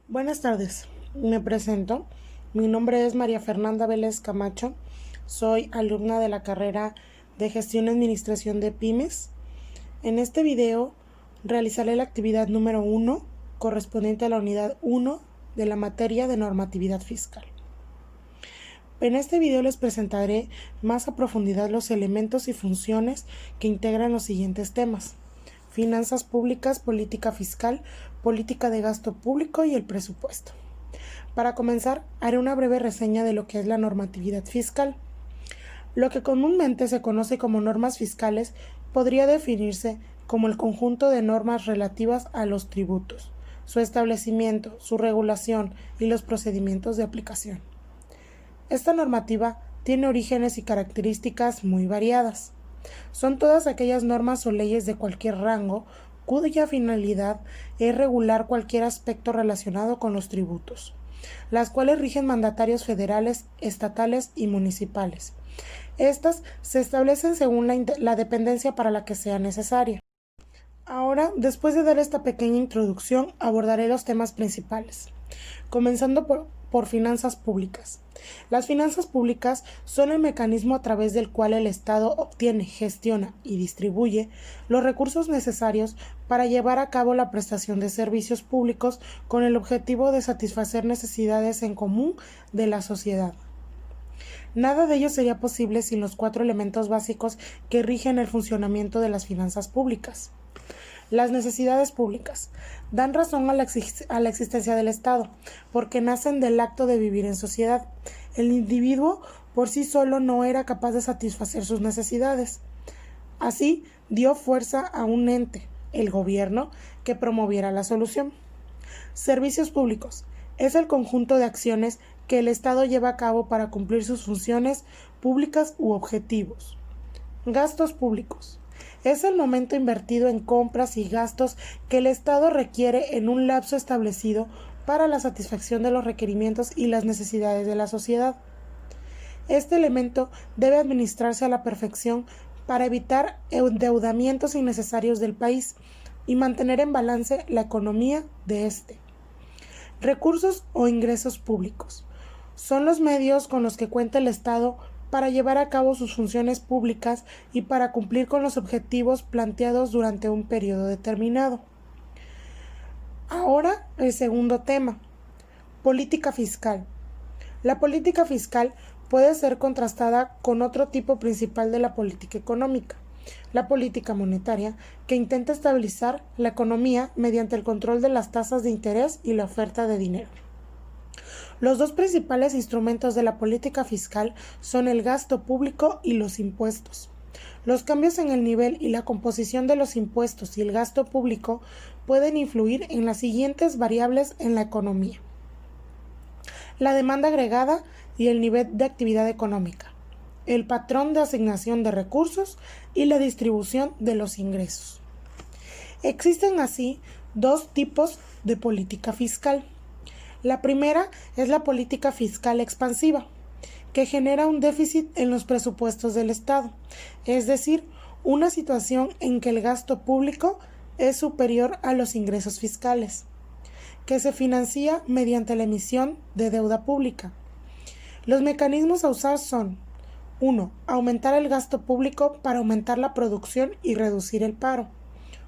Buenas tardes, me presento. Mi nombre es María Fernanda Vélez Camacho. Soy alumna de la carrera de Gestión y Administración de Pymes. En este video realizaré la actividad número 1 correspondiente a la unidad 1 de la materia de normatividad fiscal. En este video les presentaré más a profundidad los elementos y funciones que integran los siguientes temas: finanzas públicas, política fiscal, política de gasto público y el presupuesto. Para comenzar, haré una breve reseña de lo que es la normatividad fiscal. Lo que comúnmente se conoce como normas fiscales podría definirse como el conjunto de normas relativas a los tributos, su establecimiento, su regulación y los procedimientos de aplicación. Esta normativa tiene orígenes y características muy variadas. Son todas aquellas normas o leyes de cualquier rango cuya finalidad es regular cualquier aspecto relacionado con los tributos, las cuales rigen mandatarios federales, estatales y municipales. Estas se establecen según la dependencia para la que sea necesaria. Ahora, después de dar esta pequeña introducción, abordaré los temas principales, comenzando por finanzas públicas. Las finanzas públicas son el mecanismo a través del cual el Estado obtiene, gestiona y distribuye los recursos necesarios para llevar a cabo la prestación de servicios públicos con el objetivo de satisfacer necesidades en común de la sociedad. Nada de ello sería posible sin los 4 elementos básicos que rigen el funcionamiento de las finanzas públicas. Las necesidades públicas dan razón a la existencia del Estado, porque nacen del acto de vivir en sociedad. El individuo por sí solo no era capaz de satisfacer sus necesidades. Así, dio fuerza a un ente, el gobierno, que promoviera la solución. Servicios públicos es el conjunto de acciones que el Estado lleva a cabo para cumplir sus funciones públicas u objetivos. Gastos públicos es el momento invertido en compras y gastos que el Estado requiere en un lapso establecido para la satisfacción de los requerimientos y las necesidades de la sociedad. Este elemento debe administrarse a la perfección para evitar endeudamientos innecesarios del país y mantener en balance la economía de este. Recursos o ingresos públicos son los medios con los que cuenta el Estado para llevar a cabo sus funciones públicas y para cumplir con los objetivos planteados durante un periodo determinado. Ahora, el segundo tema: política fiscal. La política fiscal puede ser contrastada con otro tipo principal de la política económica, la política monetaria, que intenta estabilizar la economía mediante el control de las tasas de interés y la oferta de dinero. Los dos principales instrumentos de la política fiscal son el gasto público y los impuestos. Los cambios en el nivel y la composición de los impuestos y el gasto público pueden influir en las siguientes variables en la economía: la demanda agregada y el nivel de actividad económica, el patrón de asignación de recursos y la distribución de los ingresos. Existen así dos tipos de política fiscal. La primera es la política fiscal expansiva, que genera un déficit en los presupuestos del Estado, es decir, una situación en que el gasto público es superior a los ingresos fiscales, que se financia mediante la emisión de deuda pública. Los mecanismos a usar son: 1. Aumentar el gasto público para aumentar la producción y reducir el paro.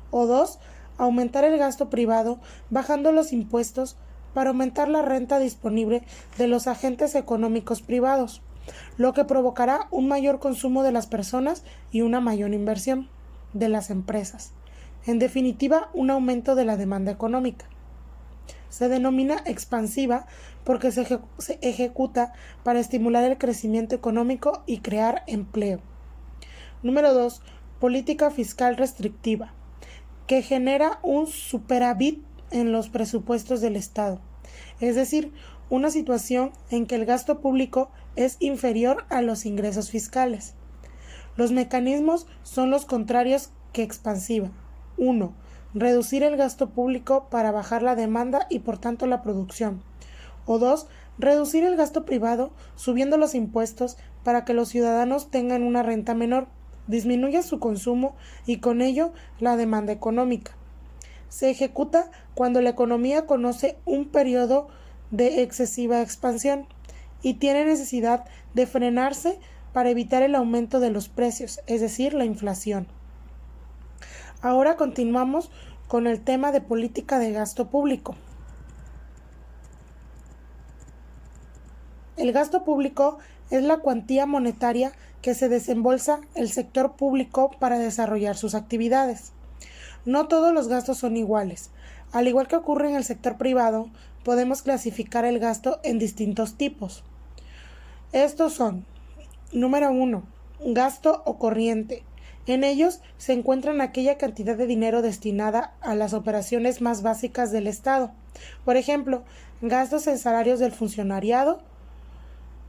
O 2. Aumentar el gasto privado bajando los impuestos para aumentar la renta disponible de los agentes económicos privados, lo que provocará un mayor consumo de las personas y una mayor inversión de las empresas. En definitiva, un aumento de la demanda económica. Se denomina expansiva porque se ejecuta para estimular el crecimiento económico y crear empleo. Número 2. Política fiscal restrictiva, que genera un superávit en los presupuestos del Estado, es decir, una situación en que el gasto público es inferior a los ingresos fiscales. Los mecanismos son los contrarios que expansiva. 1. Reducir el gasto público para bajar la demanda y por tanto la producción. O 2. Reducir el gasto privado subiendo los impuestos para que los ciudadanos tengan una renta menor, disminuya su consumo y con ello la demanda económica. Se ejecuta cuando la economía conoce un periodo de excesiva expansión y tiene necesidad de frenarse para evitar el aumento de los precios, es decir, la inflación. Ahora continuamos con el tema de política de gasto público. El gasto público es la cuantía monetaria que se desembolsa el sector público para desarrollar sus actividades. No todos los gastos son iguales. Al igual que ocurre en el sector privado, podemos clasificar el gasto en distintos tipos. Estos son: número 1. Gasto o corriente. En ellos se encuentran aquella cantidad de dinero destinada a las operaciones más básicas del Estado. Por ejemplo, gastos en salarios del funcionariado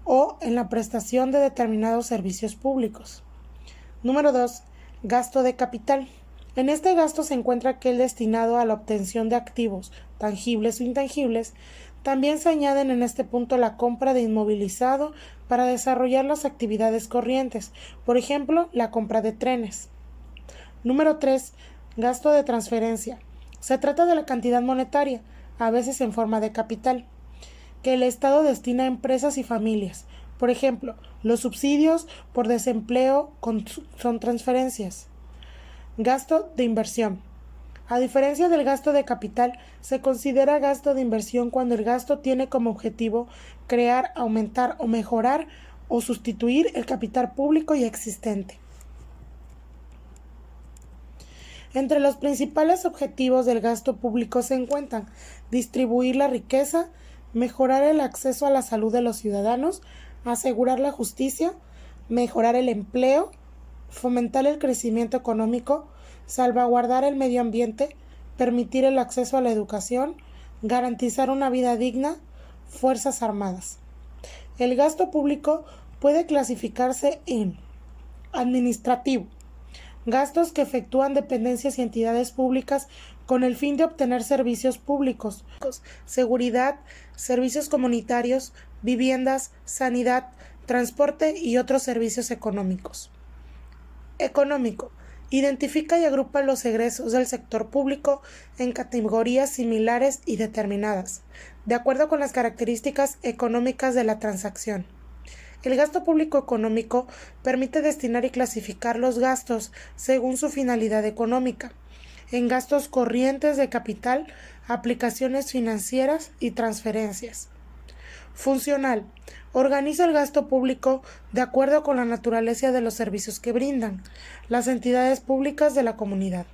o en la prestación de determinados servicios públicos. Número 2. Gasto de capital. En este gasto se encuentra aquel destinado a la obtención de activos, tangibles o intangibles. También se añaden en este punto la compra de inmovilizado para desarrollar las actividades corrientes, por ejemplo, la compra de trenes. Número 3. Gasto de transferencia. Se trata de la cantidad monetaria, a veces en forma de capital, que el Estado destina a empresas y familias. Por ejemplo, los subsidios por desempleo son transferencias. Gasto de inversión. A diferencia del gasto de capital, se considera gasto de inversión cuando el gasto tiene como objetivo crear, aumentar o mejorar o sustituir el capital público ya existente. Entre los principales objetivos del gasto público se encuentran distribuir la riqueza, mejorar el acceso a la salud de los ciudadanos, asegurar la justicia, mejorar el empleo, fomentar el crecimiento económico, salvaguardar el medio ambiente, permitir el acceso a la educación, garantizar una vida digna, Fuerzas Armadas. El gasto público puede clasificarse en administrativo, gastos que efectúan dependencias y entidades públicas con el fin de obtener servicios públicos, seguridad, servicios comunitarios, viviendas, sanidad, transporte y otros servicios económicos. Económico. Identifica y agrupa los egresos del sector público en categorías similares y determinadas, de acuerdo con las características económicas de la transacción. El gasto público económico permite destinar y clasificar los gastos según su finalidad económica, en gastos corrientes de capital, aplicaciones financieras y transferencias. Funcional. Organiza el gasto público de acuerdo con la naturaleza de los servicios que brindan las entidades públicas de la comunidad.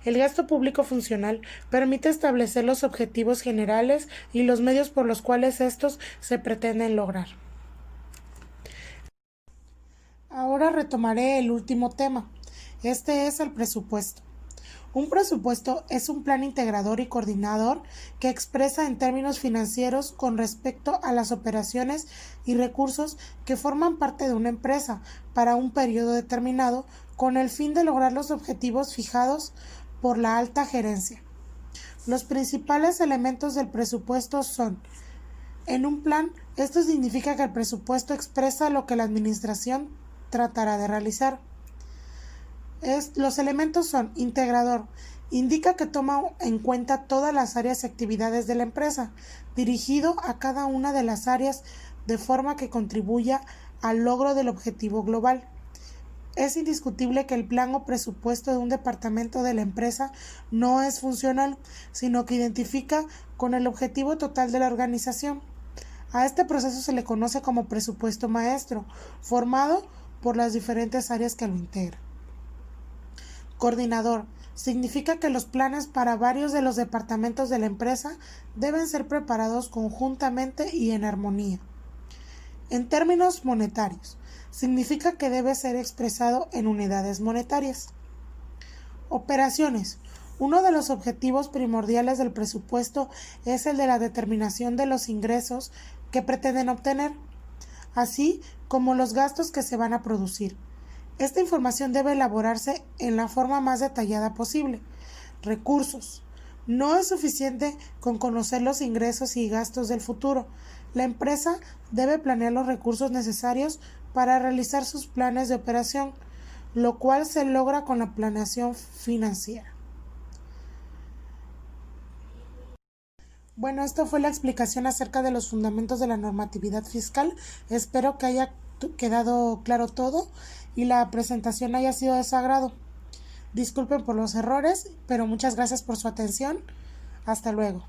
El gasto público funcional permite establecer los objetivos generales y los medios por los cuales estos se pretenden lograr. Ahora retomaré el último tema. Este es el presupuesto. Un presupuesto es un plan integrador y coordinador que expresa en términos financieros con respecto a las operaciones y recursos que forman parte de una empresa para un periodo determinado con el fin de lograr los objetivos fijados por la alta gerencia. Los principales elementos del presupuesto son: en un plan, esto significa que el presupuesto expresa lo que la administración tratará de realizar. Los elementos son: integrador, indica que toma en cuenta todas las áreas y actividades de la empresa, dirigido a cada una de las áreas de forma que contribuya al logro del objetivo global. Es indiscutible que el plan o presupuesto de un departamento de la empresa no es funcional, sino que identifica con el objetivo total de la organización. A este proceso se le conoce como presupuesto maestro, formado por las diferentes áreas que lo integran. Coordinador. Significa que los planes para varios de los departamentos de la empresa deben ser preparados conjuntamente y en armonía. En términos monetarios, significa que debe ser expresado en unidades monetarias. Operaciones. Uno de los objetivos primordiales del presupuesto es el de la determinación de los ingresos que pretenden obtener, así como los gastos que se van a producir. Esta información debe elaborarse en la forma más detallada posible. Recursos. No es suficiente con conocer los ingresos y gastos del futuro. La empresa debe planear los recursos necesarios para realizar sus planes de operación, lo cual se logra con la planeación financiera. Bueno, esto fue la explicación acerca de los fundamentos de la normatividad fiscal. Espero que haya quedado claro todo y la presentación haya sido de su agrado. Disculpen por los errores, pero muchas gracias por su atención. Hasta luego.